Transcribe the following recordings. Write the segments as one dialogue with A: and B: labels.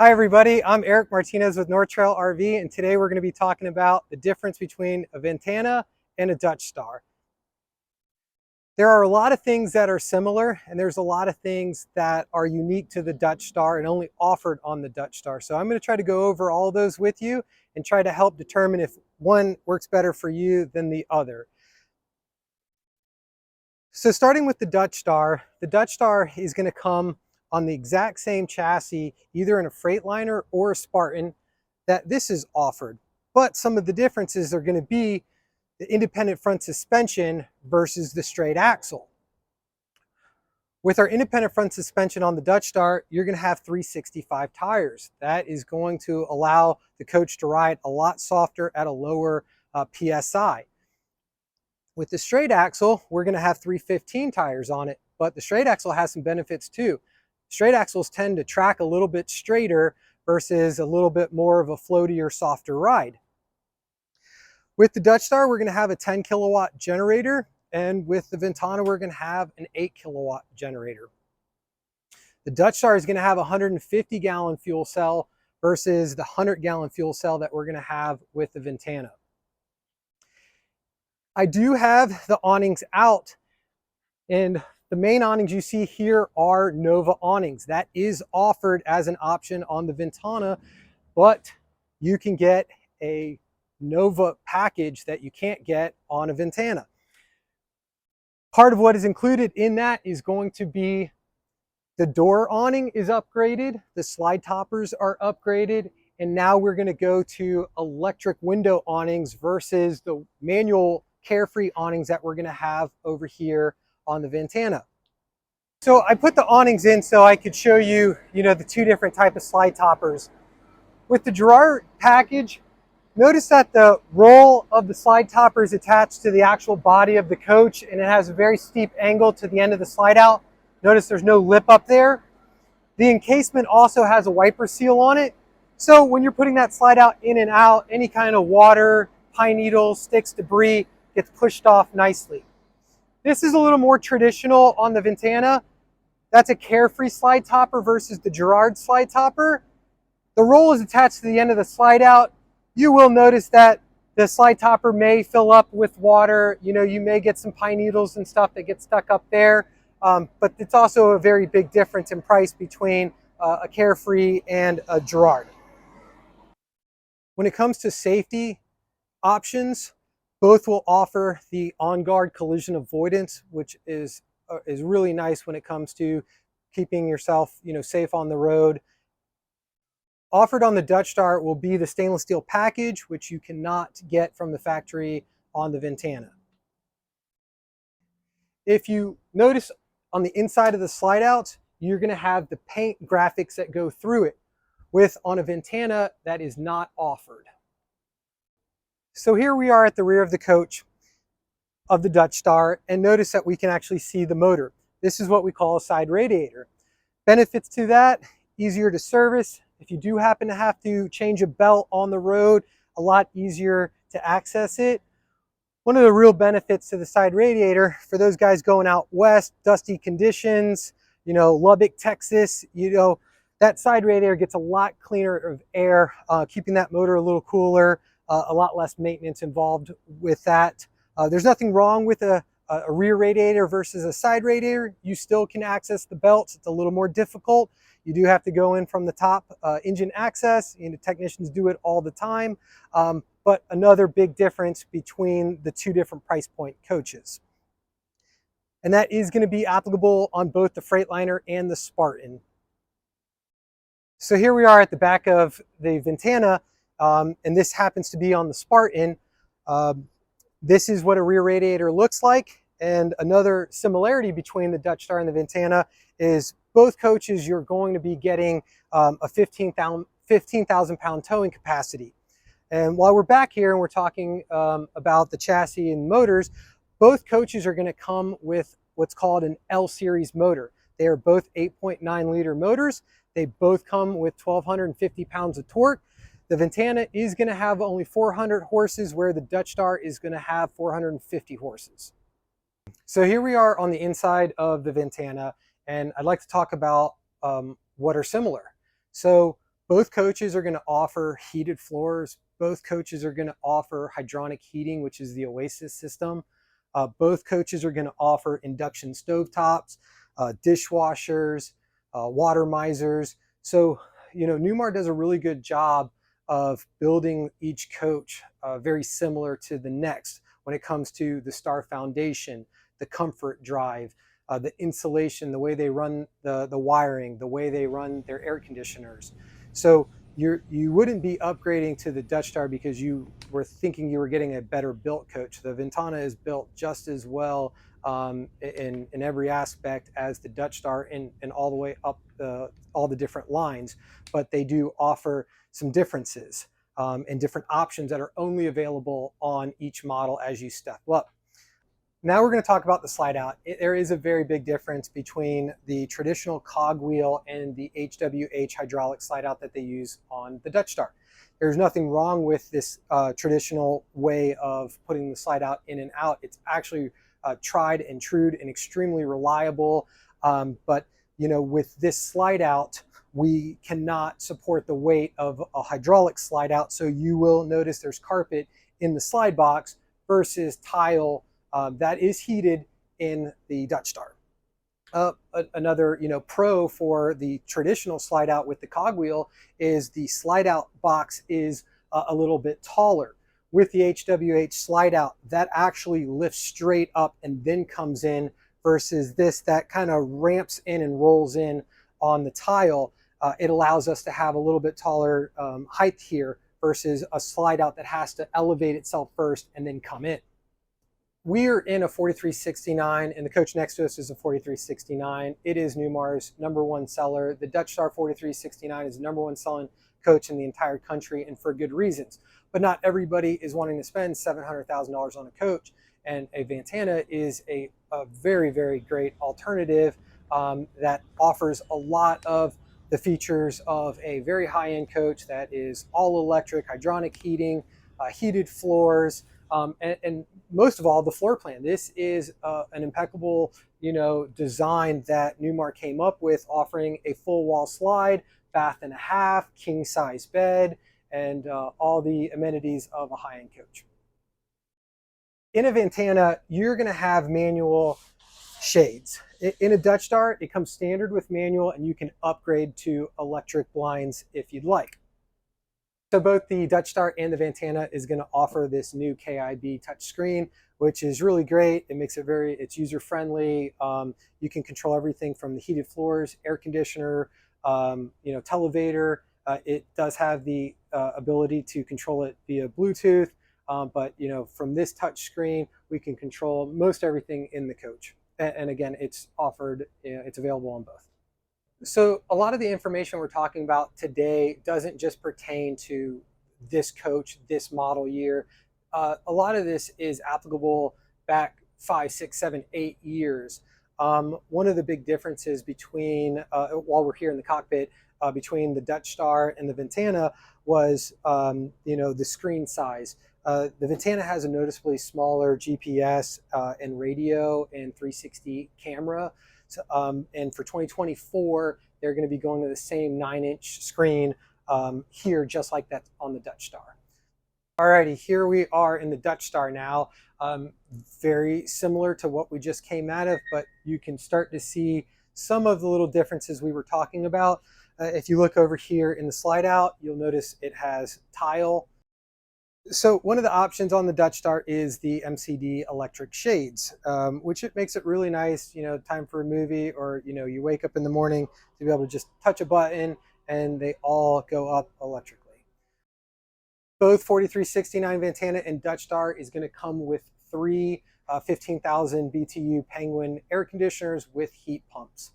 A: Hi everybody, I'm Eric Martinez with North Trail RV, and today we're going to be talking about the difference between a Ventana and a Dutch Star. There are a lot of things that are similar, and there's a lot of things that are unique to the Dutch Star and only offered on the Dutch Star. So I'm going to try to go over all those with you and try to help determine if one works better for you than the other. So starting with the Dutch Star is going to come on the exact same chassis, either in a Freightliner or a Spartan, that this is offered. But some of the differences are going to be the independent front suspension versus the straight axle. With our independent front suspension on the Dutch Star, you're going to have 365 tires. That is going to allow the coach to ride a lot softer at a lower PSI. With the straight axle, we're going to have 315 tires on it, but the straight axle has some benefits too. Straight axles tend to track a little bit straighter versus a little bit more of a floatier, softer ride. With the Dutch Star, we're going to have a 10 kilowatt generator, and with the Ventana, we're going to have an 8 kilowatt generator. The Dutch Star is going to have a 150 gallon fuel cell versus the 100 gallon fuel cell that we're going to have with the Ventana. I do have the awnings out, and the main awnings you see here are Nova awnings. That is offered as an option on the Ventana, but you can get a Nova package that you can't get on a Ventana. Part of what is included in that is going to be the door awning is upgraded, the slide toppers are upgraded, and now we're going to go to electric window awnings versus the manual Carefree awnings that we're going to have over here on the Ventana. So I put the awnings in so I could show you, the two different type of slide toppers. With the Girard package, notice that the roll of the slide topper is attached to the actual body of the coach, and it has a very steep angle to the end of the slide out. Notice there's no lip up there. The encasement also has a wiper seal on it. So when you're putting that slide out in and out, any kind of water, pine needles, sticks, debris gets pushed off nicely. This is a little more traditional on the Ventana. That's a Carefree slide topper versus the Girard slide topper. The roll is attached to the end of the slide out. You will notice that the slide topper may fill up with water. You may get some pine needles and stuff that get stuck up there. But it's also a very big difference in price between a Carefree and a Girard. When it comes to safety options, both will offer the on-guard collision avoidance, which is really nice when it comes to keeping yourself, safe on the road. Offered on the Dutch Star will be the stainless steel package, which you cannot get from the factory on the Ventana. If you notice on the inside of the slide out, you're going to have the paint graphics that go through it. On a Ventana, that is not offered. So here we are at the rear of the coach of the Dutch Star, and notice that we can actually see the motor. This is what we call a side radiator. Benefits to that: easier to service. If you do happen to have to change a belt on the road, a lot easier to access it. One of the real benefits to the side radiator, for those guys going out west, dusty conditions, Lubbock, Texas, that side radiator gets a lot cleaner of air, keeping that motor a little cooler. A lot less maintenance involved with that. There's nothing wrong with a rear radiator versus a side radiator. You still can access the belts. It's a little more difficult. You do have to go in from the top engine access. Technicians do it all the time. But another big difference between the two different price point coaches. And that is going to be applicable on both the Freightliner and the Spartan. So here we are at the back of the Ventana. And this happens to be on the Spartan. This is what a rear radiator looks like. And another similarity between the Dutch Star and the Ventana is both coaches, you're going to be getting a 15,000 pound towing capacity. And while we're back here and we're talking about the chassis and motors, both coaches are going to come with what's called an L series motor. They are both 8.9 liter motors. They both come with 1,250 pounds of torque. The Ventana is going to have only 400 horses, where the Dutch Star is going to have 450 horses. So here we are on the inside of the Ventana, and I'd like to talk about what are similar. So Both coaches are going to offer heated floors. Both coaches are going to offer hydronic heating, which is the Oasis system. Both coaches are going to offer induction stovetops, dishwashers, water misers. So, Newmar does a really good job of building each coach very similar to the next when it comes to the Star Foundation, the comfort drive, the insulation, the way they run the wiring, the way they run their air conditioners. So you wouldn't be upgrading to the Dutch Star because you were thinking you were getting a better built coach. The Ventana is built just as well in every aspect as the Dutch Star and all the way up all the different lines, but they do offer some differences and different options that are only available on each model as you step up. Now we're going to talk about the slide out. There is a very big difference between the traditional cogwheel and the HWH hydraulic slide out that they use on the Dutch Star. There's nothing wrong with this traditional way of putting the slide out in and out. It's actually tried and true and extremely reliable. But with this slide out, we cannot support the weight of a hydraulic slide out. So you will notice there's carpet in the slide box versus tile that is heated in the Dutch Star. Another pro for the traditional slide out with the cogwheel is the slide out box is a little bit taller. With the HWH slide out, that actually lifts straight up and then comes in, versus this that kind of ramps in and rolls in on the tile. It allows us to have a little bit taller height here versus a slide out that has to elevate itself first and then come in. We're in a 4369 and the coach next to us is a 4369. It is Newmar's #1 seller. The Dutch Star 4369 is the #1 selling coach in the entire country, and for good reasons. But not everybody is wanting to spend $700,000 on a coach, and a Ventana is a very, very great alternative that offers a lot of the features of a very high-end coach that is all electric, hydronic heating, heated floors, and most of all, the floor plan. This is an impeccable, design that Newmar came up with, offering a full wall slide, bath and a half, king size bed, and all the amenities of a high-end coach. In a Ventana, you're going to have manual shades. In a Dutch Star, it comes standard with manual, and you can upgrade to electric blinds if you'd like. So both the Dutch Star and the Ventana is going to offer this new KIB touchscreen, which is really great. It makes it it's user-friendly. You can control everything from the heated floors, air conditioner, televator. It does have the ability to control it via Bluetooth, but from this touch screen, we can control most everything in the coach. And again, it's offered, it's available on both. So a lot of the information we're talking about today doesn't just pertain to this coach, this model year. A lot of this is applicable back 5, 6, 7, 8 years. One of the big differences between, while we're here in the cockpit, between the Dutch Star and the Ventana was, the screen size. The Ventana has a noticeably smaller GPS and radio and 360 camera. So, and for 2024, they're going to be going to the same 9-inch screen here, just like that on the Dutch Star. Alrighty, here we are in the Dutch Star now. Very similar to what we just came out of, but you can start to see some of the little differences we were talking about. If you look over here in the slide out, you'll notice it has tile. So one of the options on the Dutch Star is the MCD electric shades, which it makes it really nice, time for a movie, or, you wake up in the morning to be able to just touch a button and they all go up electrically. Both 4369 Ventana and Dutch Star is going to come with 3 15,000 BTU Penguin air conditioners with heat pumps.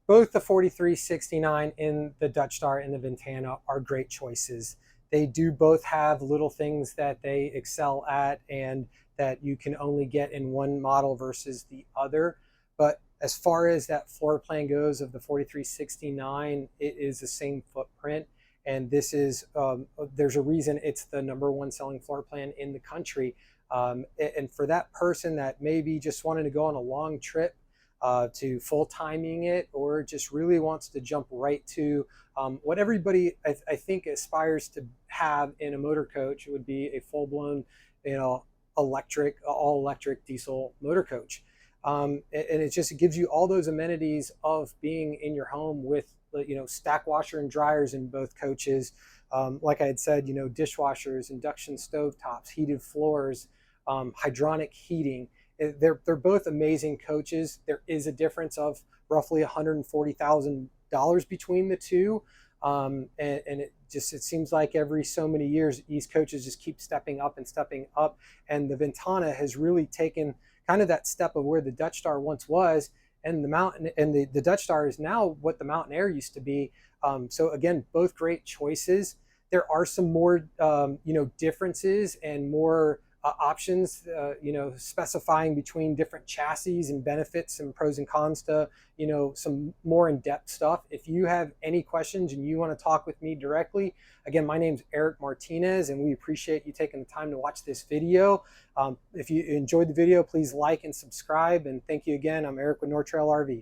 A: Both the 4369 and the Dutch Star and the Ventana are great choices. They do both have little things that they excel at and that you can only get in one model versus the other. But as far as that floor plan goes of the 4369, it is the same footprint. And this is, there's a reason it's the #1 selling floor plan in the country. And for that person that maybe just wanted to go on a long trip, to full timing it, or just really wants to jump right to what everybody I think aspires to have in a motor coach. It would be a full-blown, you know, all electric diesel motor coach. And it gives you all those amenities of being in your home with, you know, stack washer and dryers in both coaches. Like I had said, you know, dishwashers, induction stove tops, heated floors, hydronic heating. They're both amazing coaches. There is a difference of roughly $140,000 between the two. And it seems like every so many years, these coaches just keep stepping up and stepping up. And the Ventana has really taken kind of that step of where the Dutch Star once was, and the Dutch Star is now what the Mountain Air used to be. So again, both great choices. There are some more, you know, differences and more options, you know, specifying between different chassis and benefits and pros and cons to, you know, some more in-depth stuff. If you have any questions and you want to talk with me directly, again, my name's Eric Martinez, and we appreciate you taking the time to watch this video. If you enjoyed the video, please like and subscribe. And thank you again. I'm Eric with North Trail RV.